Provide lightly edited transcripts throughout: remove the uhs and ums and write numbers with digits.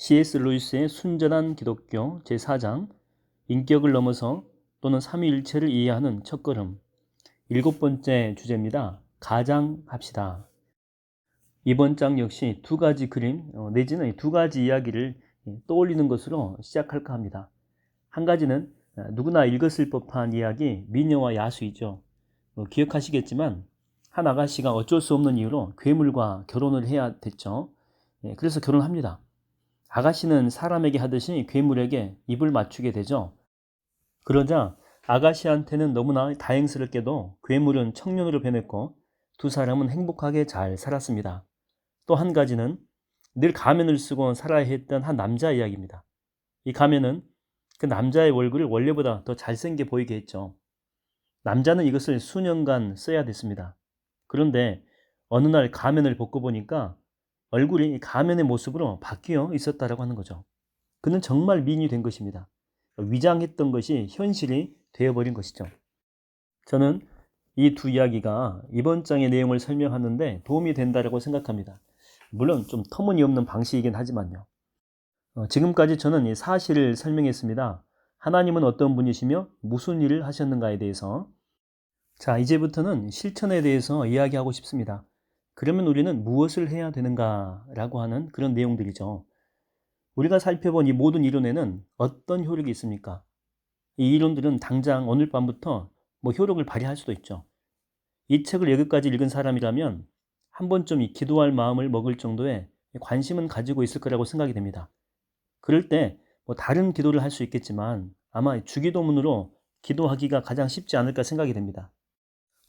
C.S. 루이스의 순전한 기독교 제4장 인격을 넘어서 또는 삼위일체를 이해하는 첫걸음 7번째 주제입니다. 가장합시다. 이번 장 역시 두 가지 그림 내지는 두 가지 이야기를 떠올리는 것으로 시작할까 합니다. 한 가지는 누구나 읽었을 법한 이야기 미녀와 야수이죠. 기억하시겠지만 한 아가씨가 어쩔 수 없는 이유로 괴물과 결혼을 해야 됐죠. 그래서 결혼합니다. 아가씨는 사람에게 하듯이 괴물에게 입을 맞추게 되죠. 그러자 아가씨한테는 너무나 다행스럽게도 괴물은 청년으로 변했고 두 사람은 행복하게 잘 살았습니다. 또 한 가지는 늘 가면을 쓰고 살아야 했던 한 남자 이야기입니다. 이 가면은 그 남자의 얼굴을 원래보다 더 잘생겨 보이게 했죠. 남자는 이것을 수년간 써야 됐습니다. 그런데 어느 날 가면을 벗고 보니까 얼굴이 가면의 모습으로 바뀌어 있었다라고 하는 거죠. 그는 정말 미인이 된 것입니다. 위장했던 것이 현실이 되어버린 것이죠. 저는 이 두 이야기가 이번 장의 내용을 설명하는데 도움이 된다고 생각합니다. 물론 좀 터무니없는 방식이긴 하지만요. 지금까지 저는 이 사실을 설명했습니다. 하나님은 어떤 분이시며 무슨 일을 하셨는가에 대해서. 자, 이제부터는 실천에 대해서 이야기하고 싶습니다. 그러면 우리는 무엇을 해야 되는가라고 하는 그런 내용들이죠. 우리가 살펴본 이 모든 이론에는 어떤 효력이 있습니까? 이 이론들은 당장 오늘 밤부터 효력을 발휘할 수도 있죠. 이 책을 여기까지 읽은 사람이라면 한 번쯤 이 기도할 마음을 먹을 정도의 관심은 가지고 있을 거라고 생각이 됩니다. 그럴 때 다른 기도를 할 수 있겠지만 아마 주기도문으로 기도하기가 가장 쉽지 않을까 생각이 됩니다.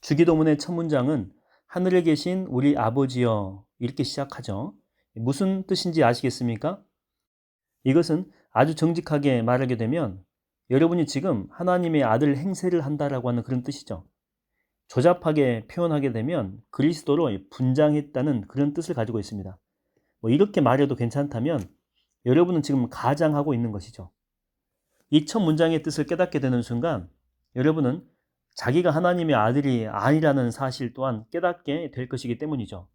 주기도문의 첫 문장은 하늘에 계신 우리 아버지여 이렇게 시작하죠. 무슨 뜻인지 아시겠습니까? 이것은 아주 정직하게 말하게 되면 여러분이 지금 하나님의 아들 행세를 한다라고 하는 그런 뜻이죠. 조잡하게 표현하게 되면 그리스도로 분장했다는 그런 뜻을 가지고 있습니다. 이렇게 말해도 괜찮다면 여러분은 지금 가장하고 있는 것이죠. 이 첫 문장의 뜻을 깨닫게 되는 순간 여러분은 자기가 하나님의 아들이 아니라는 사실 또한 깨닫게 될 것이기 때문이죠.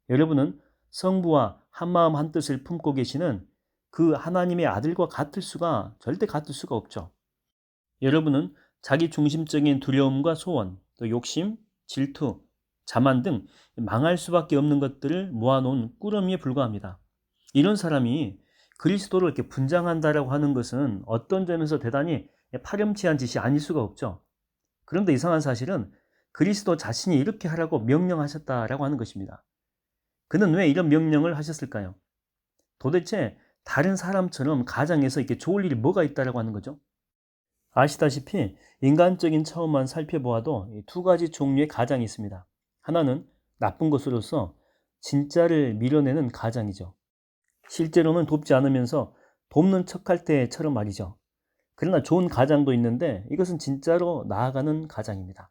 여러분은 성부와 한마음 한뜻을 품고 계시는 그 하나님의 아들과 절대 같을 수가 없죠. 여러분은 자기 중심적인 두려움과 소원, 또 욕심, 질투, 자만 등 망할 수밖에 없는 것들을 모아놓은 꾸러미에 불과합니다. 이런 사람이 그리스도를 이렇게 분장한다라고 하는 것은 어떤 점에서 대단히 파렴치한 짓이 아닐 수가 없죠. 그런데 이상한 사실은 그리스도 자신이 이렇게 하라고 명령하셨다라고 하는 것입니다. 그는 왜 이런 명령을 하셨을까요? 도대체 다른 사람처럼 가장에서 이렇게 좋을 일이 뭐가 있다라고 하는 거죠? 아시다시피 인간적인 차원만 살펴보아도 두 가지 종류의 가장이 있습니다. 하나는 나쁜 것으로서 진짜를 밀어내는 가장이죠. 실제로는 돕지 않으면서 돕는 척할 때처럼 말이죠. 그러나 좋은 가장도 있는데 이것은 진짜로 나아가는 가장입니다.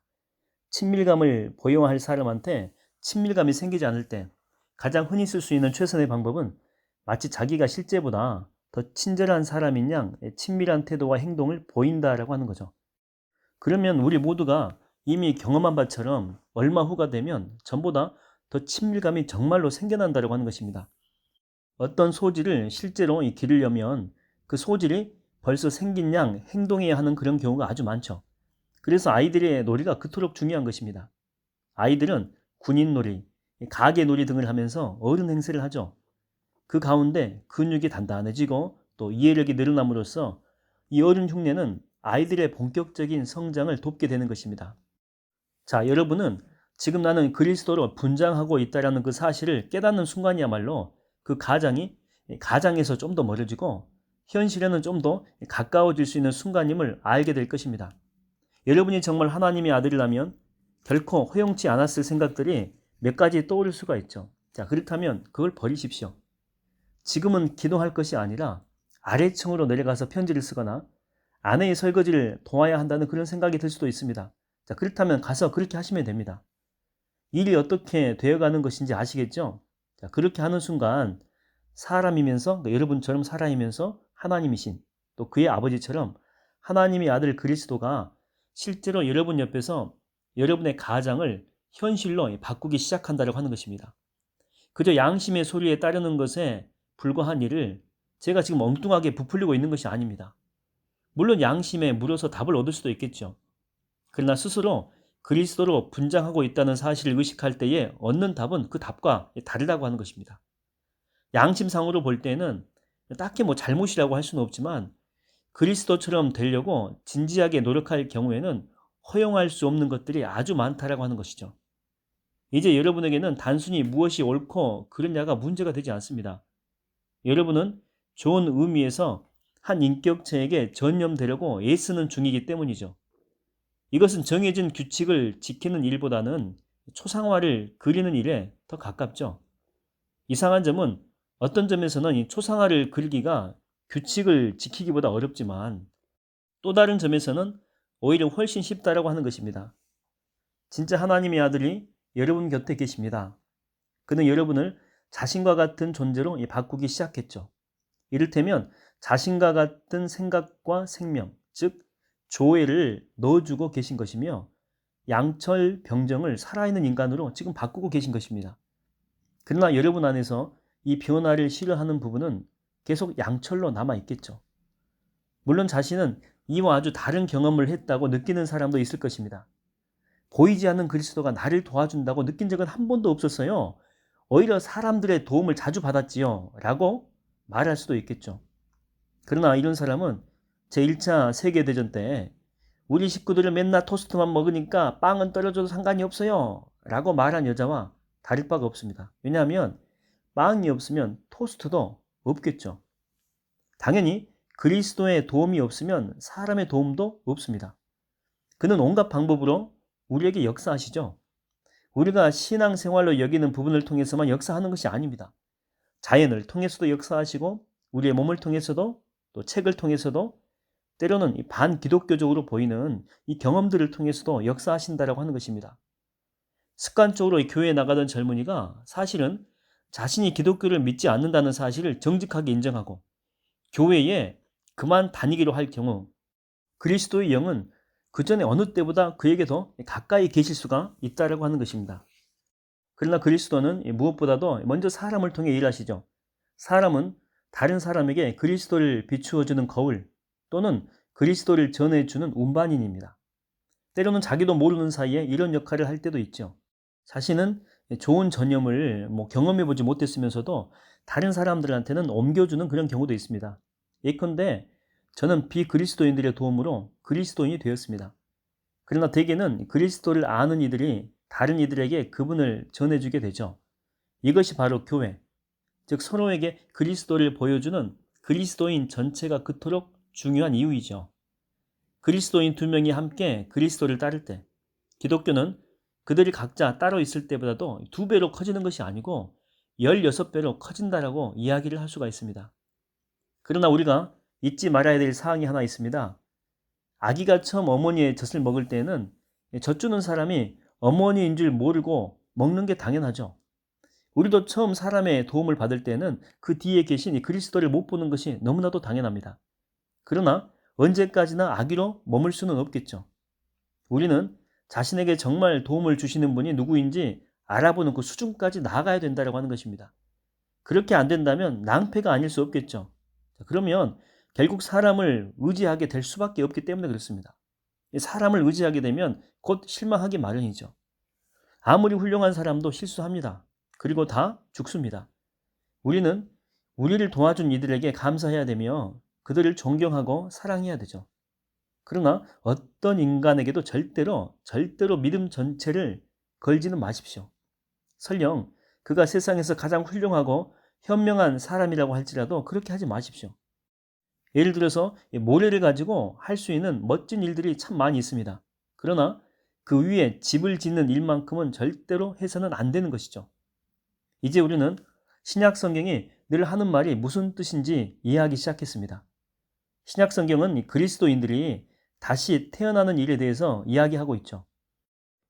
친밀감을 보여야 할 사람한테 친밀감이 생기지 않을 때 가장 흔히 쓸 수 있는 최선의 방법은 마치 자기가 실제보다 더 친절한 사람인 양 친밀한 태도와 행동을 보인다라고 하는 거죠. 그러면 우리 모두가 이미 경험한 바처럼 얼마 후가 되면 전보다 더 친밀감이 정말로 생겨난다라고 하는 것입니다. 어떤 소질을 실제로 기르려면 그 소질이 벌써 생긴 양 행동해야 하는 그런 경우가 아주 많죠. 그래서 아이들의 놀이가 그토록 중요한 것입니다. 아이들은 군인놀이, 가게놀이 등을 하면서 어른 행세를 하죠. 그 가운데 근육이 단단해지고 또 이해력이 늘어남으로써 이 어른 흉내는 아이들의 본격적인 성장을 돕게 되는 것입니다. 자, 여러분은 지금 나는 그리스도로 분장하고 있다는 그 사실을 깨닫는 순간이야말로 그 가장에서 좀 더 멀어지고 현실에는 좀 더 가까워질 수 있는 순간임을 알게 될 것입니다. 여러분이 정말 하나님의 아들이라면 결코 허용치 않았을 생각들이 몇 가지 떠오를 수가 있죠. 자, 그렇다면 그걸 버리십시오. 지금은 기도할 것이 아니라 아래층으로 내려가서 편지를 쓰거나 아내의 설거지를 도와야 한다는 그런 생각이 들 수도 있습니다. 자, 그렇다면 가서 그렇게 하시면 됩니다. 일이 어떻게 되어가는 것인지 아시겠죠? 자, 그렇게 하는 순간 사람이면서 그러니까 여러분처럼 사람이면서 하나님이신 또 그의 아버지처럼 하나님의 아들 그리스도가 실제로 여러분 옆에서 여러분의 가장을 현실로 바꾸기 시작한다고 하는 것입니다. 그저 양심의 소리에 따르는 것에 불과한 일을 제가 지금 엉뚱하게 부풀리고 있는 것이 아닙니다. 물론 양심에 물어서 답을 얻을 수도 있겠죠. 그러나 스스로 그리스도로 분장하고 있다는 사실을 의식할 때에 얻는 답은 그 답과 다르다고 하는 것입니다. 양심상으로 볼 때는 딱히 잘못이라고 할 수는 없지만 그리스도처럼 되려고 진지하게 노력할 경우에는 허용할 수 없는 것들이 아주 많다라고 하는 것이죠. 이제 여러분에게는 단순히 무엇이 옳고 그르냐가 문제가 되지 않습니다. 여러분은 좋은 의미에서 한 인격체에게 전념되려고 애쓰는 중이기 때문이죠. 이것은 정해진 규칙을 지키는 일보다는 초상화를 그리는 일에 더 가깝죠. 이상한 점은 어떤 점에서는 이 초상화를 그리기가 규칙을 지키기보다 어렵지만 또 다른 점에서는 오히려 훨씬 쉽다라고 하는 것입니다. 진짜 하나님의 아들이 여러분 곁에 계십니다. 그는 여러분을 자신과 같은 존재로 바꾸기 시작했죠. 이를테면 자신과 같은 생각과 생명, 즉 조회를 넣어주고 계신 것이며 양철 병정을 살아있는 인간으로 지금 바꾸고 계신 것입니다. 그러나 여러분 안에서 이 변화를 싫어하는 부분은 계속 양철로 남아있겠죠. 물론 자신은 이와 아주 다른 경험을 했다고 느끼는 사람도 있을 것입니다. 보이지 않는 그리스도가 나를 도와준다고 느낀 적은 한 번도 없었어요. 오히려 사람들의 도움을 자주 받았지요. 라고 말할 수도 있겠죠. 그러나 이런 사람은 제1차 세계대전 때 우리 식구들은 맨날 토스트만 먹으니까 빵은 떨어져도 상관이 없어요. 라고 말한 여자와 다를 바가 없습니다. 왜냐하면 빵이 없으면 토스트도 없겠죠. 당연히 그리스도의 도움이 없으면 사람의 도움도 없습니다. 그는 온갖 방법으로 우리에게 역사하시죠. 우리가 신앙생활로 여기는 부분을 통해서만 역사하는 것이 아닙니다. 자연을 통해서도 역사하시고 우리의 몸을 통해서도 또 책을 통해서도 때로는 반기독교적으로 보이는 이 경험들을 통해서도 역사하신다라고 하는 것입니다. 습관적으로 교회에 나가던 젊은이가 사실은 자신이 기독교를 믿지 않는다는 사실을 정직하게 인정하고 교회에 그만 다니기로 할 경우 그리스도의 영은 그 전에 어느 때보다 그에게 더 가까이 계실 수가 있다라고 하는 것입니다. 그러나 그리스도는 무엇보다도 먼저 사람을 통해 일하시죠. 사람은 다른 사람에게 그리스도를 비추어주는 거울 또는 그리스도를 전해주는 운반인입니다. 때로는 자기도 모르는 사이에 이런 역할을 할 때도 있죠. 자신은 좋은 전염을 경험해보지 못했으면서도 다른 사람들한테는 옮겨주는 그런 경우도 있습니다. 예컨대 저는 비그리스도인들의 도움으로 그리스도인이 되었습니다. 그러나 대개는 그리스도를 아는 이들이 다른 이들에게 그분을 전해주게 되죠. 이것이 바로 교회, 즉 서로에게 그리스도를 보여주는 그리스도인 전체가 그토록 중요한 이유이죠. 그리스도인 두 명이 함께 그리스도를 따를 때 기독교는 그들이 각자 따로 있을 때보다도 2배로 커지는 것이 아니고 16배로 커진다라고 이야기를 할 수가 있습니다. 그러나 우리가 잊지 말아야 될 사항이 하나 있습니다. 아기가 처음 어머니의 젖을 먹을 때는 젖 주는 사람이 어머니인 줄 모르고 먹는 게 당연하죠. 우리도 처음 사람의 도움을 받을 때는 그 뒤에 계신 이 그리스도를 못 보는 것이 너무나도 당연합니다. 그러나 언제까지나 아기로 머물 수는 없겠죠. 우리는 자신에게 정말 도움을 주시는 분이 누구인지 알아보는 그 수준까지 나아가야 된다고 하는 것입니다. 그렇게 안 된다면 낭패가 아닐 수 없겠죠. 그러면 결국 사람을 의지하게 될 수밖에 없기 때문에 그렇습니다. 사람을 의지하게 되면 곧 실망하기 마련이죠. 아무리 훌륭한 사람도 실수합니다. 그리고 다 죽습니다. 우리는 우리를 도와준 이들에게 감사해야 되며 그들을 존경하고 사랑해야 되죠. 그러나 어떤 인간에게도 절대로 믿음 전체를 걸지는 마십시오. 설령 그가 세상에서 가장 훌륭하고 현명한 사람이라고 할지라도 그렇게 하지 마십시오. 예를 들어서 모래를 가지고 할 수 있는 멋진 일들이 참 많이 있습니다. 그러나 그 위에 집을 짓는 일만큼은 절대로 해서는 안 되는 것이죠. 이제 우리는 신약 성경이 늘 하는 말이 무슨 뜻인지 이해하기 시작했습니다. 신약 성경은 그리스도인들이 다시 태어나는 일에 대해서 이야기하고 있죠.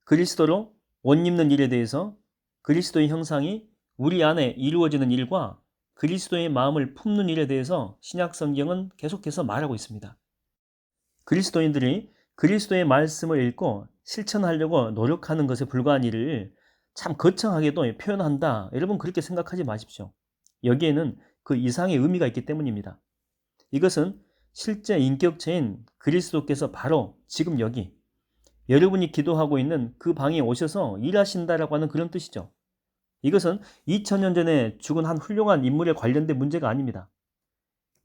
그리스도로 옷 입는 일에 대해서 그리스도의 형상이 우리 안에 이루어지는 일과 그리스도의 마음을 품는 일에 대해서 신약 성경은 계속해서 말하고 있습니다. 그리스도인들이 그리스도의 말씀을 읽고 실천하려고 노력하는 것에 불과한 일을 참 거창하게도 표현한다. 여러분 그렇게 생각하지 마십시오. 여기에는 그 이상의 의미가 있기 때문입니다. 이것은 실제 인격체인 그리스도께서 바로 지금 여기 여러분이 기도하고 있는 그 방에 오셔서 일하신다라고 하는 그런 뜻이죠. 이것은 2000년 전에 죽은 한 훌륭한 인물에 관련된 문제가 아닙니다.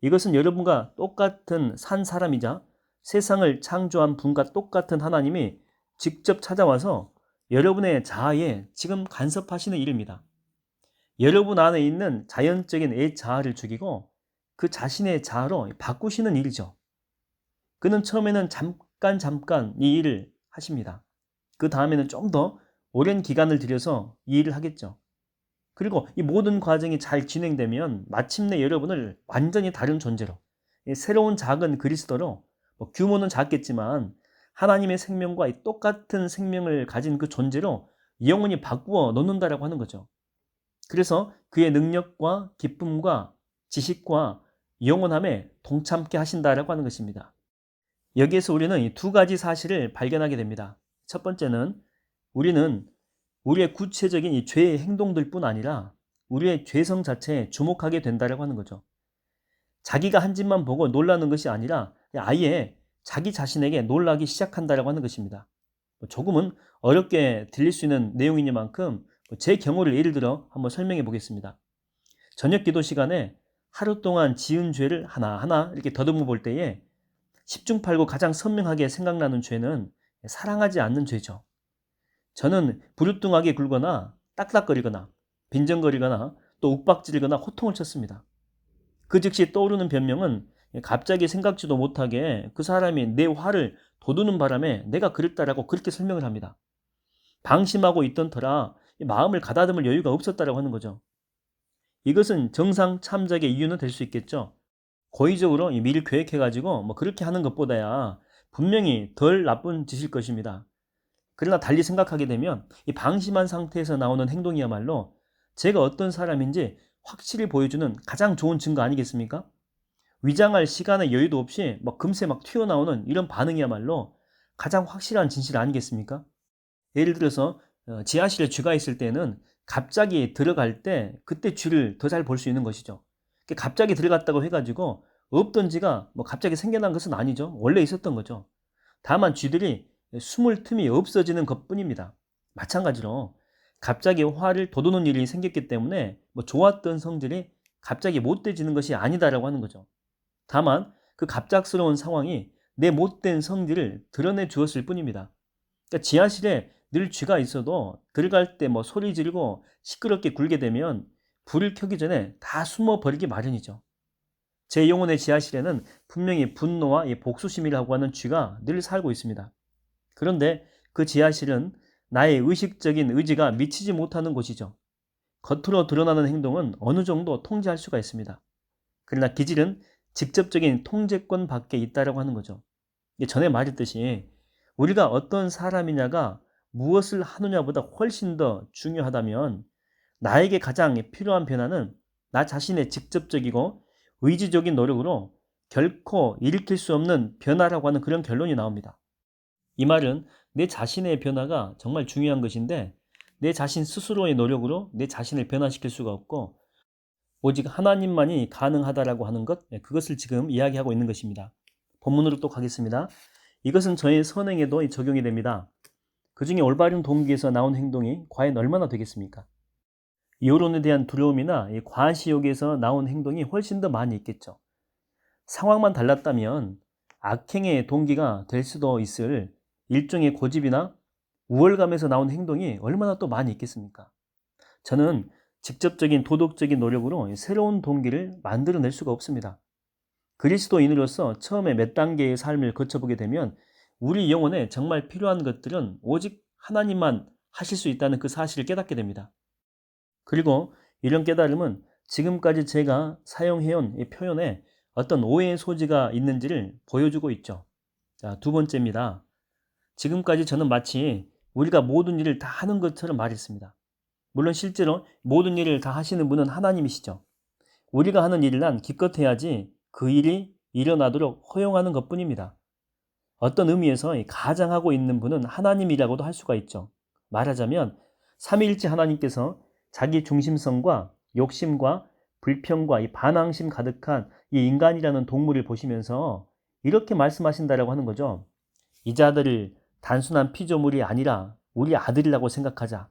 이것은 여러분과 똑같은 산 사람이자 세상을 창조한 분과 똑같은 하나님이 직접 찾아와서 여러분의 자아에 지금 간섭하시는 일입니다. 여러분 안에 있는 자연적인 애 자아를 죽이고 그 자신의 자아로 바꾸시는 일이죠. 그는 처음에는 잠깐 이 일을 하십니다. 그 다음에는 좀 더 오랜 기간을 들여서 이 일을 하겠죠. 그리고 이 모든 과정이 잘 진행되면 마침내 여러분을 완전히 다른 존재로, 새로운 작은 그리스도로, 규모는 작겠지만 하나님의 생명과 똑같은 생명을 가진 그 존재로 영원히 바꾸어 놓는다라고 하는 거죠. 그래서 그의 능력과 기쁨과 지식과 영원함에 동참케 하신다라고 하는 것입니다. 여기에서 우리는 이 두 가지 사실을 발견하게 됩니다. 첫 번째는 우리는 우리의 구체적인 이 죄의 행동들뿐 아니라 우리의 죄성 자체에 주목하게 된다라고 하는 거죠. 자기가 한 짓만 보고 놀라는 것이 아니라 아예 자기 자신에게 놀라기 시작한다라고 하는 것입니다. 조금은 어렵게 들릴 수 있는 내용이니만큼 제 경우를 예를 들어 한번 설명해 보겠습니다. 저녁 기도 시간에 하루 동안 지은 죄를 하나하나 이렇게 더듬어 볼 때에 10중 8구 가장 선명하게 생각나는 죄는 사랑하지 않는 죄죠. 저는 부르뚱하게 굴거나 딱딱거리거나 빈정거리거나 또 욱박지르거나 호통을 쳤습니다. 그 즉시 떠오르는 변명은 갑자기 생각지도 못하게 그 사람이 내 화를 돋우는 바람에 내가 그랬다라고 그렇게 설명을 합니다. 방심하고 있던 터라 마음을 가다듬을 여유가 없었다라고 하는 거죠. 이것은 정상 참작의 이유는 될 수 있겠죠. 고의적으로 미리 계획해가지고 그렇게 하는 것보다야 분명히 덜 나쁜 짓일 것입니다. 그러나 달리 생각하게 되면 이 방심한 상태에서 나오는 행동이야말로 제가 어떤 사람인지 확실히 보여주는 가장 좋은 증거 아니겠습니까? 위장할 시간의 여유도 없이 금세 튀어나오는 이런 반응이야말로 가장 확실한 진실 아니겠습니까? 예를 들어서 지하실에 쥐가 있을 때는 갑자기 들어갈 때 그때 쥐를 더 잘 볼 수 있는 것이죠. 갑자기 들어갔다고 해가지고 없던 쥐가 갑자기 생겨난 것은 아니죠. 원래 있었던 거죠. 다만 쥐들이 숨을 틈이 없어지는 것뿐입니다. 마찬가지로 갑자기 화를 돋우는 일이 생겼기 때문에 좋았던 성질이 갑자기 못돼지는 것이 아니다라고 하는 거죠. 다만 그 갑작스러운 상황이 내 못된 성질을 드러내 주었을 뿐입니다. 그러니까 지하실에 늘 쥐가 있어도 들어갈 때 소리 지르고 시끄럽게 굴게 되면 불을 켜기 전에 다 숨어 버리기 마련이죠. 제 영혼의 지하실에는 분명히 분노와 복수심이라고 하는 쥐가 늘 살고 있습니다. 그런데 그 지하실은 나의 의식적인 의지가 미치지 못하는 곳이죠. 겉으로 드러나는 행동은 어느 정도 통제할 수가 있습니다. 그러나 기질은 직접적인 통제권 밖에 있다고 하는 거죠. 전에 말했듯이 우리가 어떤 사람이냐가 무엇을 하느냐보다 훨씬 더 중요하다면 나에게 가장 필요한 변화는 나 자신의 직접적이고 의지적인 노력으로 결코 일으킬 수 없는 변화라고 하는 그런 결론이 나옵니다. 이 말은 내 자신의 변화가 정말 중요한 것인데 내 자신 스스로의 노력으로 내 자신을 변화시킬 수가 없고 오직 하나님만이 가능하다라고 하는 것, 그것을 지금 이야기하고 있는 것입니다. 본문으로 또 가겠습니다. 이것은 저의 선행에도 적용이 됩니다. 그 중에 올바른 동기에서 나온 행동이 과연 얼마나 되겠습니까? 여론에 대한 두려움이나 과시욕에서 나온 행동이 훨씬 더 많이 있겠죠. 상황만 달랐다면 악행의 동기가 될 수도 있을 일종의 고집이나 우월감에서 나온 행동이 얼마나 또 많이 있겠습니까? 저는 직접적인 도덕적인 노력으로 새로운 동기를 만들어낼 수가 없습니다. 그리스도인으로서 처음에 몇 단계의 삶을 거쳐보게 되면 우리 영혼에 정말 필요한 것들은 오직 하나님만 하실 수 있다는 그 사실을 깨닫게 됩니다. 그리고 이런 깨달음은 지금까지 제가 사용해온 이 표현에 어떤 오해의 소지가 있는지를 보여주고 있죠. 자, 두 번째입니다. 지금까지 저는 마치 우리가 모든 일을 다 하는 것처럼 말했습니다. 물론 실제로 모든 일을 다 하시는 분은 하나님이시죠. 우리가 하는 일이란 기껏해야지 그 일이 일어나도록 허용하는 것뿐입니다. 어떤 의미에서 가장 하고 있는 분은 하나님이라고도 할 수가 있죠. 말하자면 삼위일체 하나님께서 자기 중심성과 욕심과 불평과 이 반항심 가득한 이 인간이라는 동물을 보시면서 이렇게 말씀하신다라고 하는 거죠. 이 자들을 단순한 피조물이 아니라 우리 아들이라고 생각하자.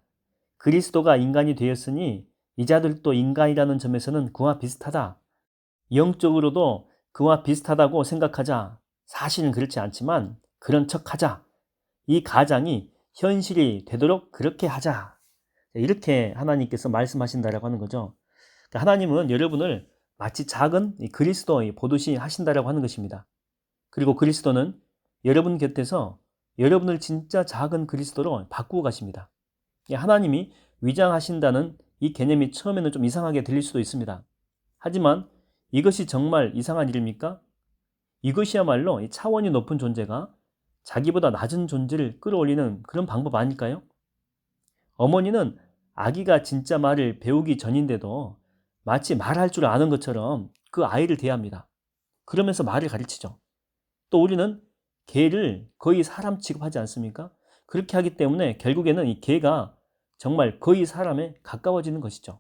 그리스도가 인간이 되었으니 이 자들도 인간이라는 점에서는 그와 비슷하다. 영적으로도 그와 비슷하다고 생각하자. 사실은 그렇지 않지만 그런 척하자. 이 가장이 현실이 되도록 그렇게 하자. 이렇게 하나님께서 말씀하신다라고 하는 거죠. 그러니까 하나님은 여러분을 마치 작은 그리스도 보듯이 하신다라고 하는 것입니다. 그리고 그리스도는 여러분 곁에서 여러분을 진짜 작은 그리스도로 바꾸고 가십니다. 하나님이 위장하신다는 이 개념이 처음에는 좀 이상하게 들릴 수도 있습니다. 하지만 이것이 정말 이상한 일입니까? 이것이야말로 이 차원이 높은 존재가 자기보다 낮은 존재를 끌어올리는 그런 방법 아닐까요? 어머니는 아기가 진짜 말을 배우기 전인데도 마치 말할 줄 아는 것처럼 그 아이를 대합니다. 그러면서 말을 가르치죠. 또 우리는 개를 거의 사람 취급하지 않습니까? 그렇게 하기 때문에 결국에는 이 개가 정말 거의 사람에 가까워지는 것이죠.